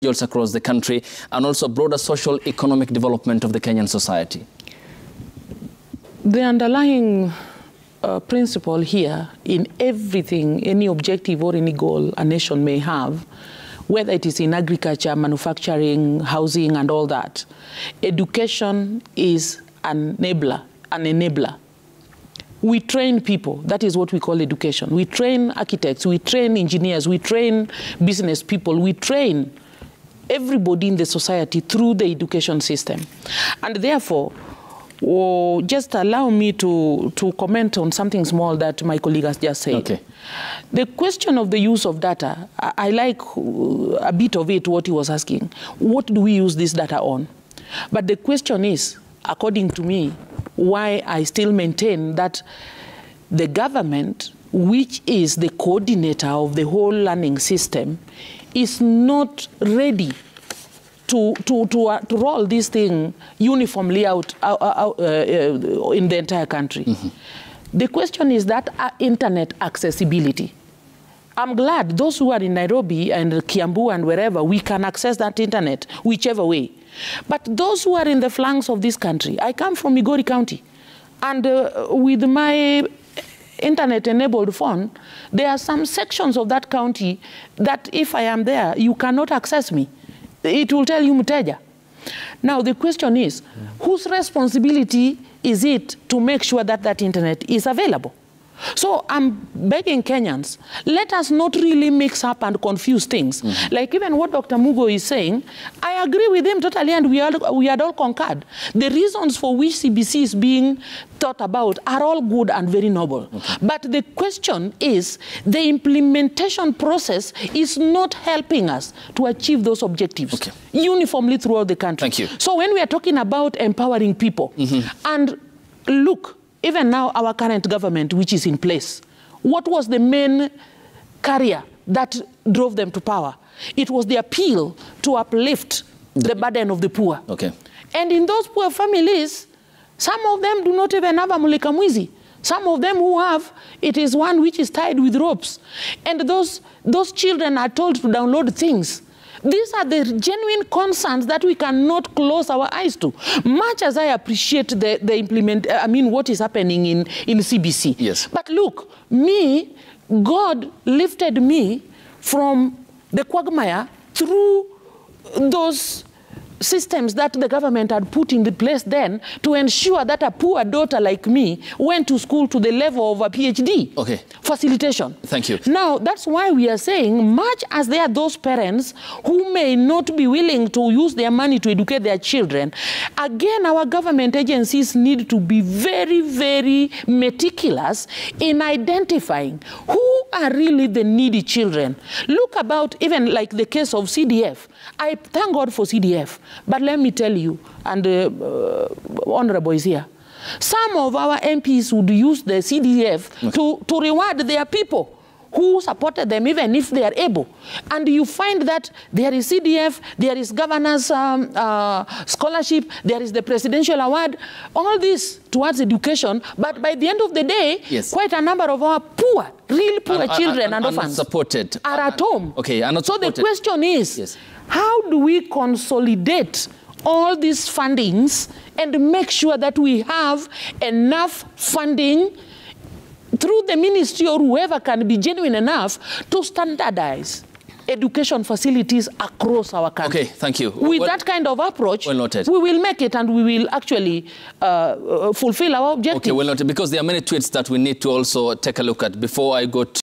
across the country and also broader social economic development of the Kenyan society? The underlying principle here in everything, any objective or any goal a nation may have, whether it is in agriculture, manufacturing, housing and all that, education is an enabler. We train people. That is what we call education. We train architects, we train engineers, we train business people, we train everybody in the society through the education system. And therefore, just allow me to comment on something small that my colleague has just said. Okay. The question of the use of data, I like a bit of it, what he was asking. What do we use this data on? But the question is, according to me, why I still maintain that the government, which is the coordinator of the whole learning system, is not ready to roll this thing uniformly out in the entire country. Mm-hmm. The question is that internet accessibility. I'm glad those who are in Nairobi and Kiambu and wherever, we can access that internet whichever way. But those who are in the flanks of this country, I come from Migori County, and with my internet-enabled phone, there are some sections of that county that if I am there, you cannot access me. It will tell you Muteja. Now the question is, whose responsibility is it to make sure that that internet is available? So I'm begging Kenyans, let us not really mix up and confuse things. Mm-hmm. Like even what Dr. Mugo is saying, I agree with him totally, and we had all concurred. The reasons for which CBC is being thought about are all good and very noble. Okay. But the question is, the implementation process is not helping us to achieve those objectives uniformly throughout the country. Thank you. So when we are talking about empowering people, and look, even now, our current government, which is in place, what was the main carrier that drove them to power? It was the appeal to uplift the burden of the poor. Okay. And in those poor families, some of them do not even have a mulika mwizi. Some of them who have, it is one which is tied with ropes. And those children are told to download things. These are the genuine concerns that we cannot close our eyes to. Much as I appreciate what is happening in CBC. Yes. But look, God lifted me from the quagmire through those systems that the government had put in the place then to ensure that a poor daughter like me went to school to the level of a PhD. Okay. Facilitation. Thank you. Now, that's why we are saying, much as there are those parents who may not be willing to use their money to educate their children, again, our government agencies need to be very, very meticulous in identifying who are really the needy children. Look about even like the case of CDF. I thank God for CDF. But let me tell you, and Honorable is here, some of our MPs would use the CDF to reward their people who supported them, even if they are able. And you find that there is CDF, there is governor's scholarship, there is the presidential award, all this towards education. But by the end of the day, quite a number of our poor, real poor children and orphans are at home. Okay, so the question is, how do we consolidate all these fundings and make sure that we have enough funding through the ministry or whoever can be genuine enough to standardize education facilities across our country? Okay, thank you. With that kind of approach, well noted, we will make it and we will actually fulfill our objectives. Okay, well noted, because there are many tweets that we need to also take a look at before I go to